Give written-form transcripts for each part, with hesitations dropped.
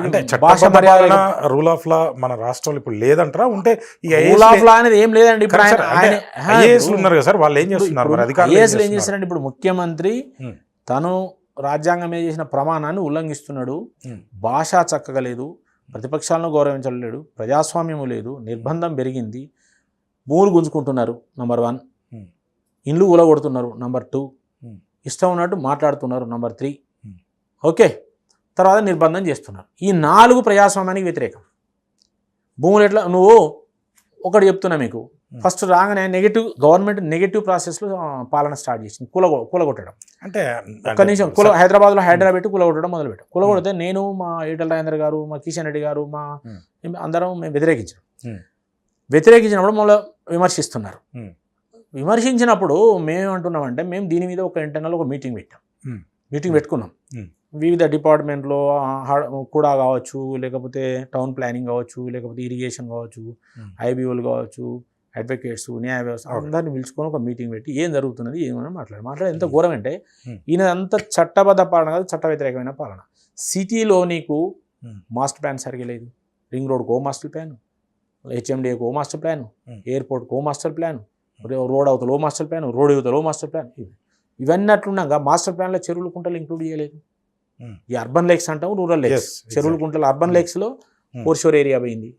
అంటే భాష మర్యాద రూల్ ఆఫ్ లా మన రాష్ట్రంలో ఇప్పుడు లేదంటారా? ఉంటే రూల్ ఆఫ్ లా అనేది ఏం లేదండి. ఇప్పుడు ఐఏఎస్లు ఉన్నారు కదా సార్, వాళ్ళు ఏం చేస్తున్నారు? ఐఏఎస్లు ఏం చేస్తారండి? ఇప్పుడు ముఖ్యమంత్రి తను రాజ్యాంగం మీద చేసిన ప్రమాణాన్ని ఉల్లంఘిస్తున్నాడు. భాష చక్కగా లేదు, ప్రతిపక్షాలను గౌరవించలేడు, ప్రజాస్వామ్యము లేదు, నిర్బంధం పెరిగింది, భూములు గుంజుకుంటున్నారు నంబర్ 1, ఇండ్లు కూలగొడుతున్నారు నంబర్ 2, ఇష్టం ఉన్నట్టు మాట్లాడుతున్నారు నంబర్ 3, ఓకే, తర్వాత నిర్బంధం చేస్తున్నారు. ఈ 4 ప్రజాస్వామ్యానికి వ్యతిరేకం. భూములు ఎట్లా, నువ్వు ఒకటి చెప్తున్నా మీకు, ఫస్ట్ రాగానే గవర్నమెంట్ నెగటివ్ ప్రాసెస్లో పాలన స్టార్ట్ చేసింది, కూలగొట్టడం. అంటే ఒక్క నిమిషం, హైదరాబాద్లో హైడ్రా పెట్టి కూలగొట్టడం మొదలుపెట్టాం. కూలగొడితే నేను, మా ఈటల రాజేందర్ గారు, మా కిషన్ రెడ్డి గారు, మా అందరం మేము వ్యతిరేకించినప్పుడు మళ్ళీ విమర్శిస్తున్నారు. విమర్శించినప్పుడు మేమేమంటున్నామంటే, మేము దీని మీద ఒక ఇంటర్నల్ ఒక మీటింగ్ పెట్టుకున్నాం. వివిధ డిపార్ట్మెంట్లో కూడా కావచ్చు, లేకపోతే టౌన్ ప్లానింగ్ కావచ్చు, లేకపోతే ఇరిగేషన్ కావచ్చు, ఐబీఓలు కావచ్చు, అడ్వకేట్స్, న్యాయ వ్యవస్థ అందరినీ పిలుచుకొని ఒక మీటింగ్ పెట్టి ఏం జరుగుతున్నది ఏమన్నా మాట్లాడి ఎంత ఘోరం అంటే, ఈయన అంత చట్టబద్ధ పాలన కాదు, చట్ట వ్యతిరేకమైన పాలన. సిటీలో నీకు మాస్టర్ ప్లాన్ సరిగా లేదు, రింగ్ రోడ్కి ఓ మాస్టర్ ప్లాన్, హెచ్ఎండిఏకి ఓ మాస్టర్ ప్లాన్, ఎయిర్పోర్ట్కి ఓ మాస్టర్ ప్లాన్, రోడ్ అవతల ఓ మాస్టర్ ప్లాన్, రోడ్ యువతలో ఓ మాస్టర్ ప్లాన్. ఇవన్నీ అట్లున్నాక మాస్టర్ ప్లాన్లో చెరువులు కుంటలు ఇంక్లూడ్ చేయలేదు. ఈ అర్బన్ లేక్స్ అంటాం, రూరల్ లేక్స్. చెరువులు కుంటలు అర్బన్ లేక్స్లో ఫోర్షోర్ ఏరియా పోయింది,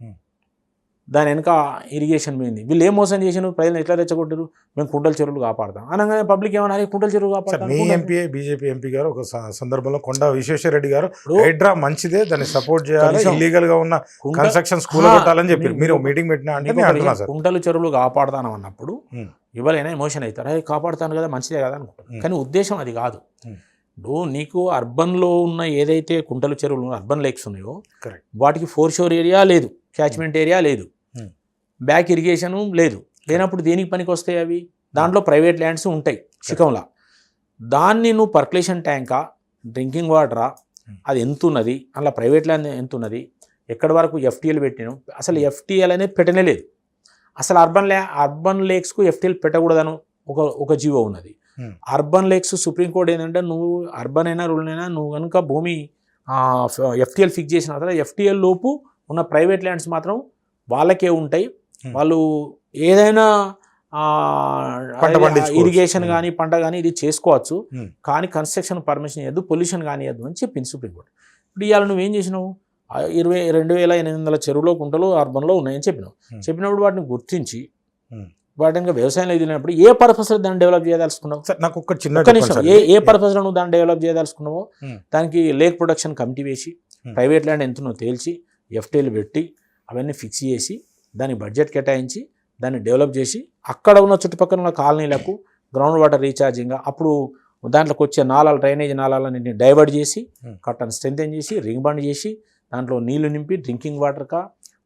దాని వెనక ఇరిగేషన్ పోయింది. వీళ్ళు ఏం మోసం చేసిన, ప్రజలను ఎట్లా తెచ్చగొట్టారు, మేము కుంటల చెరువులు కాపాడతాం అనగానే పబ్లిక్ ఏమన్నా కుంటల చెరువులు కాపాడతాం. మీ ఎంపీ బీజేపీ ఎంపీ గారు ఒక సందర్భంలో కొండా విశ్వేశ్వరరెడ్డి గారు హైడ్రా మంచిదే, దాన్ని సపోర్ట్ చేయాలి, ఇల్లీగల్ గా ఉన్న కన్స్ట్రక్షన్స్ కూలగొట్టాలని చెప్పి మీరు మీటింగ్ పెట్టినా అంటే కుంటల చెరువులు కాపాడుతాను అన్నప్పుడు ఎవరైనా ఎమోషన్ అవుతారు, అది కాపాడుతాను కదా మంచిదే కదా అనుకుంటారు. కానీ ఉద్దేశం అది కాదు. ఇప్పుడు నీకు అర్బన్లో ఉన్న ఏదైతే కుంటల చెరువులు అర్బన్ లేక్స్ ఉన్నాయో వాటికి ఫోర్షోర్ ఏరియా లేదు, క్యాచ్మెంట్ ఏరియా లేదు, బ్యాక్ ఇరిగేషను లేదు. లేనప్పుడు దేనికి పనికి వస్తాయి అవి? దాంట్లో ప్రైవేట్ ల్యాండ్స్ ఉంటాయి శిఖంలా. దాన్ని నువ్వు పర్కులేషన్ ట్యాంకా, డ్రింకింగ్ వాటరా, అది ఎంత ఉన్నది, అలా ప్రైవేట్ ల్యాండ్ ఎంత ఉన్నది, ఎక్కడి వరకు ఎఫ్టీఎల్ పెట్టినాం, అసలు ఎఫ్టీఎల్ అనేది పెట్టనే లేదు. అసలు అర్బన్ లేక్స్కు ఎఫ్టీఎల్ పెట్టకూడదను ఒక జీవో ఉన్నది. అర్బన్ లేక్స్ సుప్రీంకోర్టు ఏంటంటే, నువ్వు అర్బన్ అయినా రూరల్ అయినా నువ్వు కనుక భూమి ఎఫ్టీఎల్ ఫిక్స్ చేసిన తర్వాత ఎఫ్టీఎల్ లోపు ఉన్న ప్రైవేట్ ల్యాండ్స్ మాత్రం వాళ్ళకే ఉంటాయి. వాళ్ళు ఏదైనా ఇరిగేషన్ కానీ పంట కానీ ఇది చేసుకోవచ్చు, కానీ కన్స్ట్రక్షన్ పర్మిషన్ ఇవ్వద్దు, పొల్యూషన్ కానివ్వద్దు అని చెప్పింది సుప్రీంకోర్టు. ఇప్పుడు ఇవాళ నువ్వేం చేసినావు, 22,800 చెరువులో కుంటలు అర్బన్లో ఉన్నాయని చెప్పినప్పుడు వాటిని గుర్తించి వాటిని వ్యవసాయంలో వెళ్ళినప్పుడు ఏ పర్పస్లో దాన్ని డెవలప్ చేయదలుచుకున్నావు? నాకు ఒక చిన్న ఏ పర్పస్లో నువ్వు దాన్ని డెవలప్ చేయదలుచుకున్నావో దానికి లేక్ ప్రొడక్షన్ కమిటీ వేసి ప్రైవేట్ ల్యాండ్ ఎంతనో తేల్చి ఎఫ్టీఎల్ పెట్టి అవన్నీ ఫిక్స్ చేసి దానికి బడ్జెట్ కేటాయించి దాన్ని డెవలప్ చేసి అక్కడ ఉన్న చుట్టుపక్కల ఉన్న కాలనీలకు గ్రౌండ్ వాటర్ రీఛార్జింగ్, అప్పుడు దాంట్లోకి వచ్చే నాలాలు, డ్రైనేజ్ నాలాలన్నింటినీ డైవర్ట్ చేసి కట్టను స్ట్రెంథెన్ చేసి రింగ్ బండ్ చేసి దాంట్లో నీళ్లు నింపి డ్రింకింగ్ వాటర్కా,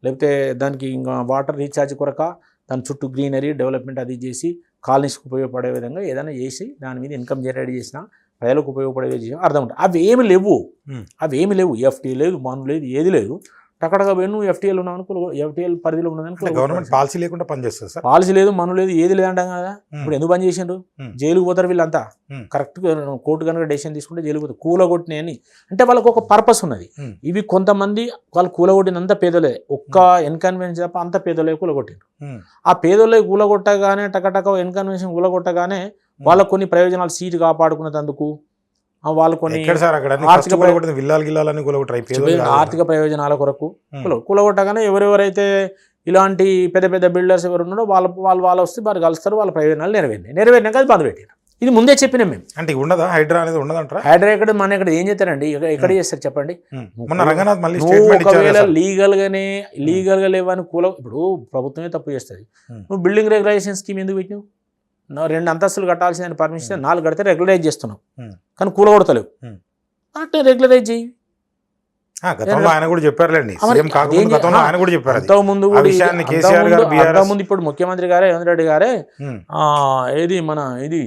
లేకపోతే దానికి ఇంకా వాటర్ రీఛార్జ్ కొరక దాని చుట్టూ గ్రీనరీ డెవలప్మెంట్ అది చేసి కాలనీస్కి ఉపయోగపడే విధంగా ఏదైనా చేసి దాని మీద ఇన్కమ్ జనరేట్ చేసినా ప్రజలకు ఉపయోగపడేవి చేసినా అర్థం ఉంటుంది. అవి ఏమి లేవు, ఎఫ్టీ లేదు, మను లేదు, ఏది లేదు. టకటగా పోయి నువ్వు ఎఫ్టీఎల్ ఉన్నావు అనుకో, ఎఫ్టీఎల్ పరిధిలో ఉన్నదని గవర్నమెంట్ పాలసీ లేకుండా పనిచేస్తుంది సార్. పాలసీ లేదు, మను లేదు, ఏది లేదంటాం కదా. ఇప్పుడు ఎందుకు పని చేసిండ్రు? జైలుకు పోతారు వీళ్ళంతా. కరెక్ట్గా కోర్టు కనుక డెసిషన్ తీసుకుంటే జైలుకు పోతారు. కూలగొట్టినాయని అంటే వాళ్ళకు ఒక పర్పస్ ఉన్నది. ఇవి కొంతమంది వాళ్ళు కూలగొట్టినంత పేదలే, ఒక్క ఇన్కన్వీనియన్స్ తప్ప అంత పేదలే కూలగొట్టిండ్రు. ఆ పేదలే కూలగొట్టగానే టకటక ఇన్కన్వీనియన్స్ కూలగొట్టగానే వాళ్ళకు కొన్ని ప్రయోజనాలు, సీటు కాపాడుకునేందుకు వాళ్ళు కొన్ని ఆర్థిక ప్రయోజనాల కొరకు కూలగొట్టగానే ఎవరెవరైతే ఇలాంటి పెద్ద పెద్ద బిల్డర్స్ ఎవరు ఉన్నారో వాళ్ళు వస్తే వారు కలుస్తారు, వాళ్ళ ప్రయోజనాలు నెరవేరినాక అది బంద్ పెట్టారు. ఇది ముందే చెప్పినాం మేము. అంటే ఉండదా హైడ్రా అనేది ఉండదంటారా? హైడ్రా ఎక్కడ మన ఇక్కడ ఏం చేస్తారండి, ఎక్కడ చేస్తారు చెప్పండి? ఒకవేళ లీగల్గా లేవని ఇప్పుడు ప్రభుత్వమే తప్పు చేస్తుంది. నువ్వు బిల్డింగ్ రెగ్యులేషన్ స్కీమ్ ఎందుకు పెట్టినావు? 2 అంతస్తులు కట్టాల్సిన పర్మిషన్ 4 కడితే రెగ్యులరైజ్ చేస్తున్నావు, కానీ కూలగొడతలేవు. అంటే రెగ్యులరైజ్ చేయి. ఇప్పుడు ముఖ్యమంత్రి గారే రేవంత్ రెడ్డి గారే ఏది మన ఇది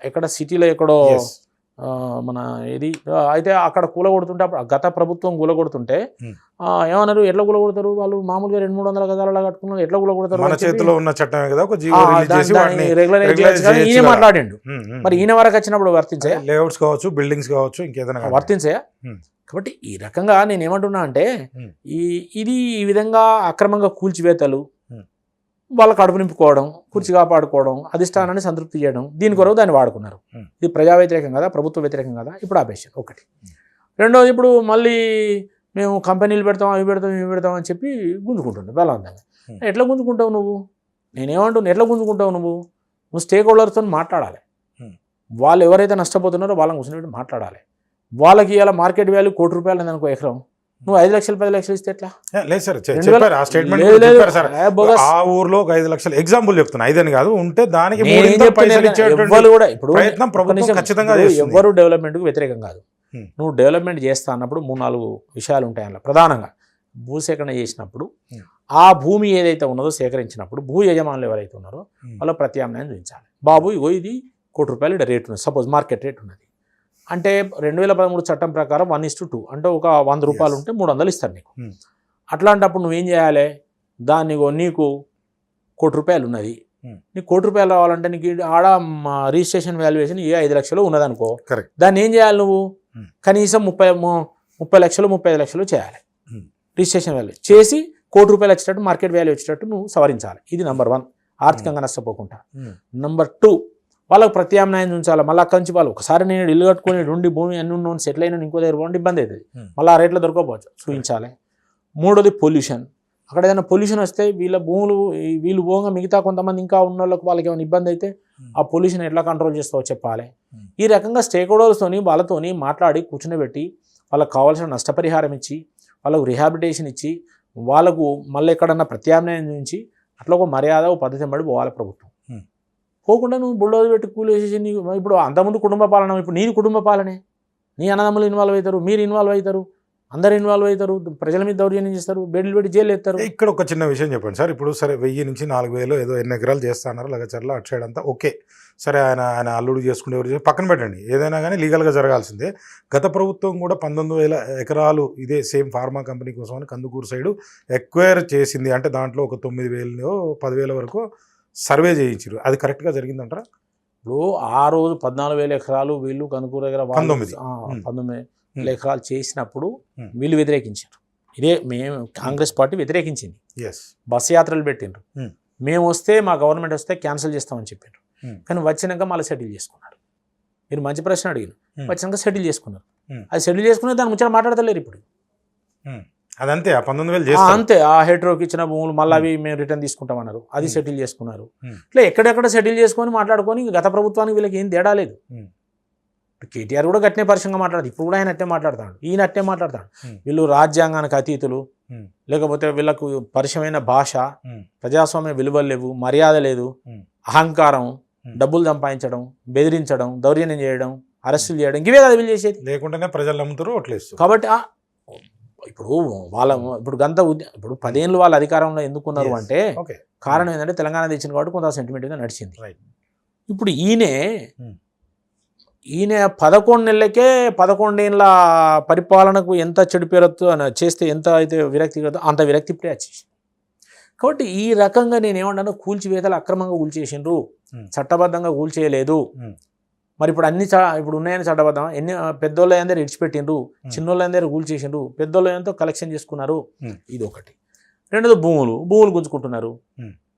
ఎక్కడ సిటీలో ఎక్కడో మన ఇది అయితే అక్కడ కూలగొడుతుంటే అప్పుడు గత ప్రభుత్వం కూలగొడుతుంటే ఏమన్నారు, ఎట్లా కూలగొడతారు వాళ్ళు, మామూలుగా 200-300 గజాలలో కట్టుకున్నారు, ఎట్లా కూలగొడతారు, మన చేతిలో ఉన్న చట్టమే కదా, ఒక జీవో రిలీజ్ చేసి వాటిని రెగ్యులరైజ్ చేయొచ్చు కదా. ఈయన మాట్లాడిండు, మరి ఈయన వరకు వచ్చినప్పుడు వర్తించే లేఅవుట్స్ కావచ్చు, బిల్డింగ్స్ కావచ్చు, ఇంకేదైనా వర్తించే. కాబట్టి ఈ రకంగా నేను ఏమంటున్నా అంటే ఇది ఈ విధంగా అక్రమంగా కూల్చివేతలు, వాళ్ళ కడుపు నింపుకోవడం, కుర్చీ కాపాడుకోవడం, అధిష్టానాన్ని సంతృప్తి చేయడం, దీని కొరకు దాన్ని వాడుకున్నారు. ఇది ప్రజా వ్యతిరేకం కదా, ప్రభుత్వ వ్యతిరేకం కదా, ఇప్పుడు ఆపేశారు ఒకటి. రెండోది, ఇప్పుడు మళ్ళీ మేము కంపెనీలు పెడతాం, అవి పెడతాం, ఇవి పెడతాం అని చెప్పి గుంజుకుంటున్నావు బలవంతంగా. ఎట్లా గుంజుకుంటావు నువ్వు? నేనేమంటున్నా, ఎట్లా గుంజుకుంటావు నువ్వు స్టేక్ హోల్డర్స్తో మాట్లాడాలి. వాళ్ళు ఎవరైతే నష్టపోతున్నారో వాళ్ళని కూర్చొని మాట్లాడాలి. వాళ్ళకి ఇలా మార్కెట్ వాల్యూ ₹1,00,00,000 అనుకో ఎకరం, నువ్వు 5 లక్షలు 10 లక్షలు ఇస్తే ఎట్లా? లేదు సార్, చెప్పారు ఆ స్టేట్మెంట్ చెప్పారు సార్. ఆ ఊర్లో ఒక 5 లక్షలు ఎగ్జాంపుల్ చెప్తున్నా, 5 అని కాదు, ఉంటే దానికి కూడా ఇప్పుడు ప్రయత్నం ప్రభుత్వం ఖచ్చితంగా చేస్తుంది. ఎవరు డెవలప్మెంట్కు వ్యతిరేకం కాదు. నువ్వు డెవలప్మెంట్ చేస్తా అన్నప్పుడు 3-4 విషయాలు ఉంటాయి అందులో. ప్రధానంగా భూసేకరణ చేసినప్పుడు ఆ భూమి ఏదైతే ఉన్నదో సేకరించినప్పుడు భూ యజమానులు ఎవరైతే ఉన్నారో వాళ్ళ ప్రత్యామ్నాయం చూపించాలి. బాబు ఇగో ఇది ₹1,00,00,000 రేట్ ఉన్నది, సపోజ్ మార్కెట్ రేట్ ఉన్నది అంటే 2013 చట్టం ప్రకారం 1:2 అంటే ఒక ₹100 ఉంటే 300 ఇస్తారు నీకు. అట్లాంటప్పుడు నువ్వేం చేయాలి, దాన్ని నీకు ₹1,00,00,000 ఉన్నది, నీకు ₹1,00,00,000 రావాలంటే నీకు ఆడ రిజిస్ట్రేషన్ వాల్యుయేషన్ 5 లక్షలు ఉన్నదనుకో, దాన్ని ఏం చేయాలి నువ్వు, కనీసం 30 లక్షలు 35 లక్షలు చేయాలి రిజిస్ట్రేషన్ వాల్యూ చేసి ₹1,00,00,000 వచ్చేటట్టు మార్కెట్ వాల్యూ వచ్చేటట్టు నువ్వు సవరించాలి. ఇది నెంబర్ 1, ఆర్థికంగా నష్టపోకుండా. నెంబర్ 2, వాళ్ళకి ప్రత్యామ్నాయం ఉంచాలి. మళ్ళీ అక్కడి నుంచి వాళ్ళు ఒకసారి నేను ఇల్లు కట్టుకొని 2 భూమి అన్ని ఉన్న సెటిల్ అయినా ఇంకో దగ్గర పోండి ఇబ్బంది అవుతుంది, మళ్ళీ ఆ రేట్లో దొరకకపోవచ్చు, చూపించాలి. మూడోది పొల్యూషన్. అక్కడ ఏదైనా పొల్యూషన్ వస్తే వీళ్ళ భూములు వీళ్ళు పోగా మిగతా కొంతమంది ఇంకా ఉన్న వాళ్ళకి ఏమైనా ఇబ్బంది అయితే ఆ పొల్యూషన్ ఎట్లా కంట్రోల్ చేస్తావో చెప్పాలి. ఈ రకంగా స్టేక్ హోల్డర్స్తోని వాళ్ళతోని మాట్లాడి కూర్చునిబెట్టి వాళ్ళకి కావాల్సిన నష్టపరిహారం ఇచ్చి వాళ్ళకు రిహాబిలిటేషన్ ఇచ్చి వాళ్ళకు మళ్ళీ ఎక్కడన్నా ప్రత్యామ్నాయం నుంచి అట్లా ఒక మర్యాద ఒక పద్ధతి పడి పోవాలి ప్రభుత్వం. పోకుండా నువ్వు బుల్డోజు పెట్టి కూలేసేసి నీకు ఇప్పుడు అంతకుముందు కుటుంబ పాలన, ఇప్పుడు నీది కుటుంబ పాలనే, నీ అన్నదమ్ములు ఇన్వాల్వ్ అవుతారు, మీరు ఇన్వాల్వ్ అవుతారు, అందరు ఇన్వాల్వ్ అవుతారు, ప్రజల మీద దౌర్జన్యం చేస్తారు, బెడ్లు పెట్టి జైలు ఎత్తారు. ఇక్కడ ఒక చిన్న విషయం చెప్పండి సార్, ఇప్పుడు సరే 1000 నుంచి 4000 ఏదో ఎన్ని ఎకరాలు చేస్తున్నారు లగచర్ల అటు సైడ్ అంతా ఓకే, సరే ఆయన అల్లుడు చేసుకుంటే ఎవరు పక్కన పెట్టండి, ఏదైనా కానీ లీగల్గా జరగాల్సిందే. గత ప్రభుత్వం కూడా 19,000 ఎకరాలు ఇదే సేమ్ ఫార్మా కంపెనీ కోసం అని కందుకూరు సైడు ఎక్వైర్ చేసింది. అంటే దాంట్లో ఒక 9,000 10,000 వరకు సర్వే చేయించారు. అది కరెక్ట్గా జరిగిందంటారా? ఇప్పుడు ఆ రోజు 14,000 ఎకరాలు వీళ్ళు కందుకూరు దగ్గర 19,000 ఎకరాలు చేసినప్పుడు వీళ్ళు వ్యతిరేకించారు. ఇదే మేము కాంగ్రెస్ పార్టీ వ్యతిరేకించింది. బస్సు యాత్రలు పెట్టిండ్రు, మేము వస్తే మా గవర్నమెంట్ వస్తే క్యాన్సిల్ చేస్తామని చెప్పారు. కానీ వచ్చినాక మళ్ళీ సెటిల్ చేసుకున్నారు. మీరు మంచి ప్రశ్న అడిగారు, వచ్చినాక సెటిల్ చేసుకున్నారు. అది సెటిల్ చేసుకునే దాని ముచ్చట మాట్లాడతలేరు ఇప్పుడు. అదంతే, ఆ 19,000 అంతే. ఆ హెడ్రోకి ఇచ్చిన భూములు మళ్ళీ అవి మేము రిటర్న్ తీసుకుంటామన్నారు, అది సెటిల్ చేసుకున్నారు. ఇట్లా ఎక్కడెక్కడ సెటిల్ చేసుకొని మాట్లాడుకొని గత ప్రభుత్వానికి వీళ్ళకి ఏం తేడా లేదు. కేటీఆర్ కూడా గట్టినే పరిశ్రమగా మాట్లాడదు, ఇప్పుడు కూడా ఆయన అట్టే మాట్లాడతాడు, ఈయన అట్టే మాట్లాడతాడు. వీళ్ళు రాజ్యాంగానికి అతీతులు, లేకపోతే వీళ్ళకు పరిచయమైన భాష, ప్రజాస్వామ్య విలువలు లేవు, మర్యాద లేదు, అహంకారం, డబ్బులు సంపాదించడం, బెదిరించడం, దౌర్జన్యం చేయడం, అరెస్టులు చేయడం, ఇవే కదా వీళ్ళు చేసేది. లేకుంటేనే ప్రజలు నమ్ముతారు, ఓట్లేస్తారు. కాబట్టి ఇప్పుడు ఇప్పుడు ఇప్పుడు 10 ఏళ్ళు వాళ్ళ అధికారంలో ఎందుకున్నారు అంటే కారణం ఏంటంటే తెలంగాణ తెచ్చిన కాబట్టి కొంత సెంటిమెంట్గా నడిచింది. ఇప్పుడు ఈయన 11 నెలలకే 11 ఏళ్ళ పరిపాలనకు ఎంత చెడు పేరు చేస్తే ఎంత అయితే విరక్తి అంత విరక్తి ఇప్పుడే వచ్చేసి. కాబట్టి ఈ రకంగా నేను ఏమంటాను, కూల్చివేతలు అక్రమంగా కూల్చేసిండ్రు, చట్టబద్ధంగా కూల్చేయలేదు. మరి ఇప్పుడు ఇప్పుడు ఉన్నాయని చట్టబద్ధం, ఎన్ని పెద్దోళ్ళ అందరూ ఇడిచిపెట్టిండ్రు, చిన్నోళ్ళ అందరూ కూల్చేసిండ్రు, పెద్దోళ్ళ ఎంతో కలెక్షన్ చేసుకున్నారు. ఇది ఒకటి. రెండోది భూములు గుంజుకుంటున్నారు.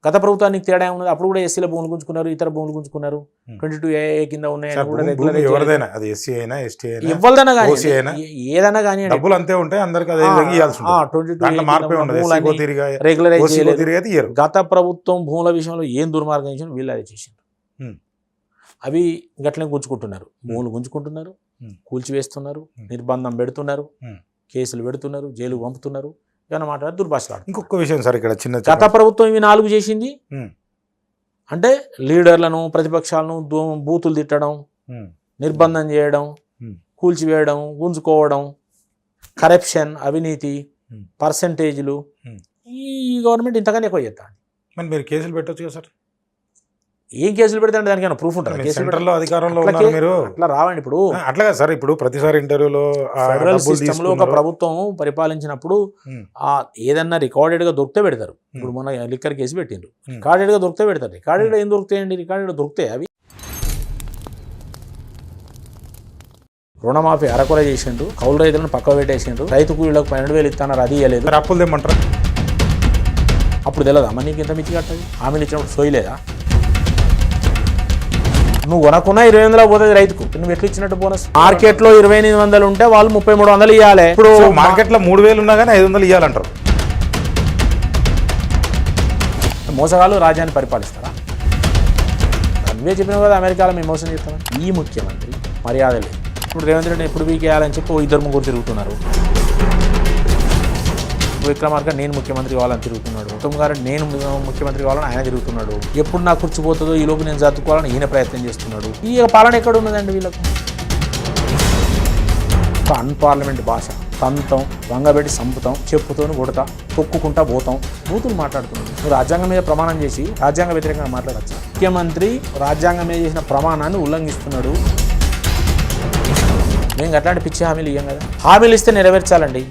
గత ప్రభుత్వానికి తేడా ఉన్నది, అప్పుడు కూడా ఎస్సీల భూములు గుంజుకున్నారు, ఇతర భూములు గుంజుకున్నారు. 22A కింద ఉన్నాయని కూడా ఎవరిదైనా అది ఎస్సీ అయినా ఎస్టీ అయినా ఎవరిదైనా కానీ ఏదైనా కానీ డబ్బులు అంతే ఉంటాయి, అందరికి అదే రెగ్యులరైజ్ చేయలేదు. గత ప్రభుత్వం భూముల విషయంలో ఏం దుర్మార్గం చేసిన వీళ్ళు అదే చేసిండ్రు. అవి గట్లనే గుంజుకుంటున్నారు, భూములు గుంజుకుంటున్నారు, కూల్చివేస్తున్నారు, నిర్బంధం పెడుతున్నారు, కేసులు పెడుతున్నారు, జైలు పంపుతున్నారు, ఏమైనా మాట్లాడారు, దుర్భాషలాడు. ఇంకొక విషయం సార్, ఇక్కడ చిన్న గత ప్రభుత్వం ఇవి 4 చేసింది. అంటే లీడర్లను, ప్రతిపక్షాలను బూతులు తిట్టడం, నిర్బంధం చేయడం, కూల్చివేయడం, గుంజుకోవడం, కరప్షన్, అవినీతి, పర్సంటేజ్లు, ఈ గవర్నమెంట్ ఇంతగానే ఎక్కువ చేస్తాను. మరి మీరు కేసులు పెట్టచ్చు కదా సార్? ఏం కేసులు పెడితే దానికి ఏమైనా ప్రూఫ్ ఉంటుంది? కేసులు సెంట్రల్లో అధికారంలో అట్లా ఉన్నారు మీరు. అట్లా రావండి. ఇప్పుడు అట్లా కాదు సార్, ఇప్పుడు ప్రతిసారి ఇంటర్వ్యూలో ఫెడరల్ సిస్టంలో ఒక ప్రభుత్వం పరిపాలించినప్పుడు ఏదన్నా రికార్డెడ్గా దొరికితే పెడతారు. ఇప్పుడు మన లిక్కర్ కేసు పెట్టిండ్రు, రికార్డెడ్గా దొరికితే పెడతారు. రికార్డెడ్ ఏం దొరుకుతాయండి? రికార్డెడ్ దొరికితే అవి రుణమాఫీ అరకొర చేసిండ్రు, కౌలు రైతులను పక్క పెట్టేసిండ్రు, రైతు కూలీలకు 12,000 ఇస్తున్నారు, అది ఇవ్వలేదు. మరి అప్పులు తెమ్మంటారు. అప్పుడు తెలియదా మరి నీకు ఇంత మిచ్చి కట్టదు? హామీలు ఇచ్చినప్పుడు సోయలేదా? నువ్వు కొనకున్నా 20,000 పోతుంది రైతుకు. నువ్వు ఎట్లా ఇచ్చినట్టు బోనస్? మార్కెట్లో 2,800 ఉంటే వాళ్ళు 3,300 ఇవ్వాలి. ఇప్పుడు మార్కెట్లో 3,000 ఉన్నా కానీ 500 ఇవ్వాలంటారు. మోసగాళ్ళు రాజ్యాన్ని పరిపాలిస్తారా? నువ్వే చెప్పినావు కదా అమెరికాలో మేము మోసం చేస్తాం. ఈ ముఖ్యమంత్రి మర్యాద లేదు. ఇప్పుడు రేవంత్ రెడ్డి ఎప్పుడు వీకేయాలని చెప్పి 2-3 తిరుగుతున్నారు. విక్రమార్క నేను ముఖ్యమంత్రి కావాలని తిరుగుతున్నాడు, ఉత్తమ్ గారు నేను ముఖ్యమంత్రి కావాలని ఆయన తిరుగుతున్నాడు. ఎప్పుడు నాకు కూర్చిపోతుందో ఈ లోపు నేను చదువుకోవాలని ఈయన ప్రయత్నం చేస్తున్నాడు. ఈ పాలన ఎక్కడ ఉన్నదండి వీళ్ళకు? అన్పార్లమెంట్ భాష, తంతం, వంగబెట్టి సంపుతాం, చెప్పుతోని కొడతా, తొక్కుకుంటా పోతాం, బూతులు మాట్లాడుతున్నాడు. నువ్వు రాజ్యాంగం మీద ప్రమాణం చేసి రాజ్యాంగ వ్యతిరేకంగా మాట్లాడచ్చు. ముఖ్యమంత్రి రాజ్యాంగం మీద చేసిన ప్రమాణాన్ని ఉల్లంఘిస్తున్నాడు. మేము అట్లాంటి పిచ్చి హామీలు ఇవ్వం కదా. హామీలు ఇస్తే నెరవేర్చాలండి.